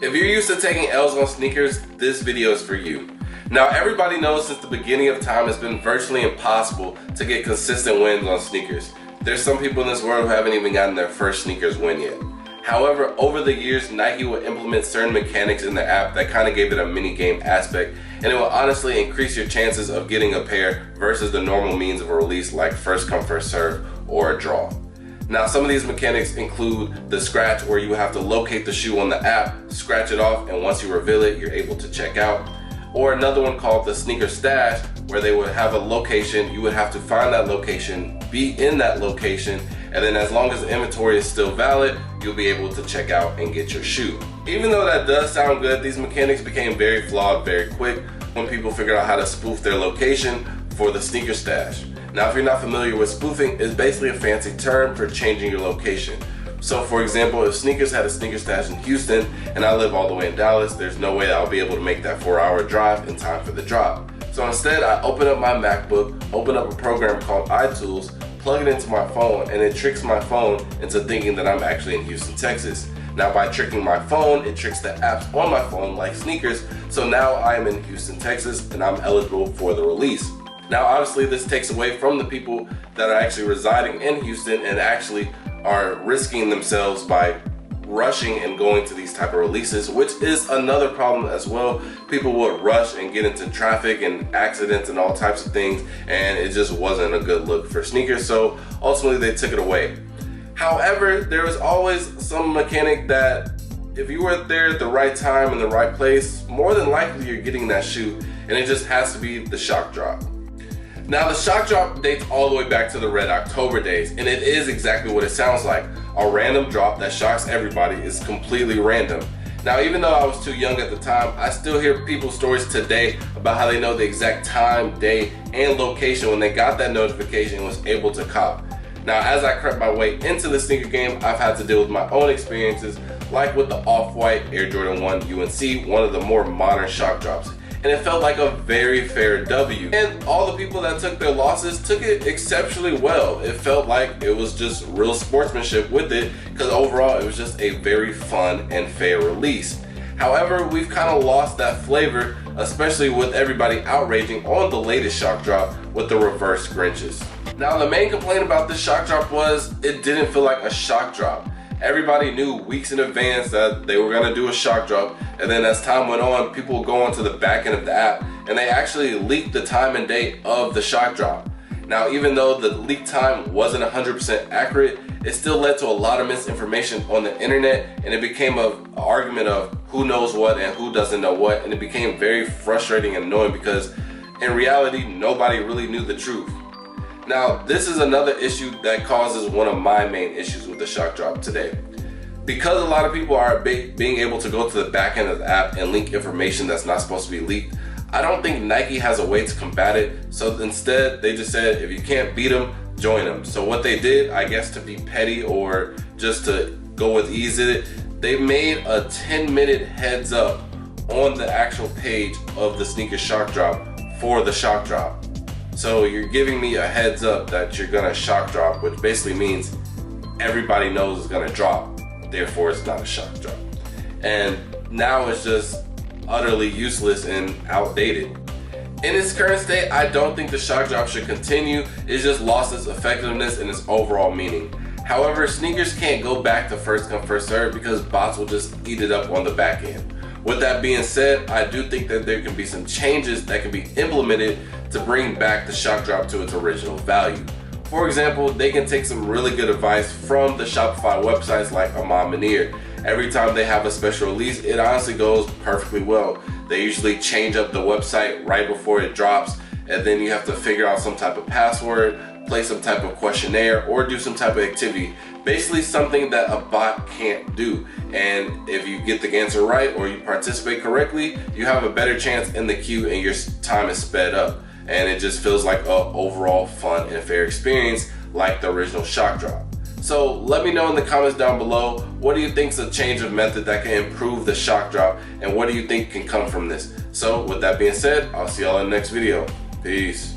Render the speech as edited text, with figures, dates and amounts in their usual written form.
If you're used to taking L's on sneakers, this video is for you. Now, everybody knows since the beginning of time it's been virtually impossible to get consistent wins on sneakers. There's some people in this world who haven't even gotten their first sneakers win yet. However, over the years, Nike will implement certain mechanics in the app that kind of gave it a mini game aspect, and it will honestly increase your chances of getting a pair versus the normal means of a release like first come first serve or a draw. Now, some of these mechanics include the scratch, where you have to locate the shoe on the app, scratch it off, and once you reveal it, you're able to check out. Or another one called the sneaker stash, where they would have a location, you would have to find that location, be in that location, and then as long as the inventory is still valid, you'll be able to check out and get your shoe. Even though that does sound good, these mechanics became very flawed very quick when people figured out how to spoof their location for the sneaker stash. Now, if you're not familiar with spoofing, it's basically a fancy term for changing your location. So for example, if Sneakers had a sneaker stash in Houston and I live all the way in Dallas, there's no way that I'll be able to make that 4-hour drive in time for the drop. So instead, I open up my MacBook, open up a program called iTools, plug it into my phone, and it tricks my phone into thinking that I'm actually in Houston, Texas. Now, by tricking my phone, it tricks the apps on my phone like Sneakers, so now I am in Houston, Texas, and I'm eligible for the release. Now, obviously, this takes away from the people that are actually residing in Houston and actually are risking themselves by rushing and going to these type of releases, which is another problem as well. People would rush and get into traffic and accidents and all types of things, and it just wasn't a good look for Sneakers, so ultimately they took it away. However, there was always some mechanic that if you were there at the right time in the right place, more than likely you're getting that shoe, and it just has to be the shock drop. Now, the shock drop dates all the way back to the Red October days, and it is exactly what it sounds like. A random drop that shocks everybody is completely random. Now, even though I was too young at the time, I still hear people's stories today about how they know the exact time, day, and location when they got that notification and was able to cop. Now, as I crept my way into the sneaker game, I've had to deal with my own experiences, like with the Off-White Air Jordan 1 UNC, one of the more modern shock drops. And it felt like a very fair W. And all the people that took their losses took it exceptionally well. It felt like it was just real sportsmanship with it, because overall it was just a very fun and fair release. However, we've kind of lost that flavor, especially with everybody outraging on the latest shock drop with the reverse grinches. Now, the main complaint about this shock drop was it didn't feel like a shock drop. Everybody knew weeks in advance that they were gonna do a shock drop, and then as time went on, people would go onto the back end of the app and they actually leaked the time and date of the shock drop. Now, even though the leak time wasn't 100% accurate, it still led to a lot of misinformation on the internet, and it became an argument of who knows what and who doesn't know what, and it became very frustrating and annoying because in reality, nobody really knew the truth. Now, this is another issue that causes one of my main issues with the shock drop today. Because a lot of people are being able to go to the back end of the app and leak information that's not supposed to be leaked, I don't think Nike has a way to combat it. So instead, they just said, if you can't beat them, join them. So what they did, I guess to be petty or just to go with ease in it, they made a 10-minute heads up on the actual page of the sneaker shock drop for the shock drop. So you're giving me a heads up that you're gonna shock drop, which basically means everybody knows it's gonna drop, therefore it's not a shock drop. And now it's just utterly useless and outdated. In its current state, I don't think the shock drop should continue. It's just lost its effectiveness and its overall meaning. However, Sneakers can't go back to first come first serve because bots will just eat it up on the back end. With that being said, I do think that there can be some changes that can be implemented to bring back the shock drop to its original value. For example, they can take some really good advice from the Shopify websites like Amon Manir. Every time they have a special release, it honestly goes perfectly well. They usually change up the website right before it drops, and then you have to figure out some type of password, play some type of questionnaire, or do some type of activity. Basically something that a bot can't do. And if you get the answer right or you participate correctly, you have a better chance in the queue and your time is sped up. And it just feels like an overall fun and fair experience like the original shock drop. So let me know in the comments down below, what do you think is a change of method that can improve the shock drop, and what do you think can come from this? So with that being said, I'll see y'all in the next video. Peace.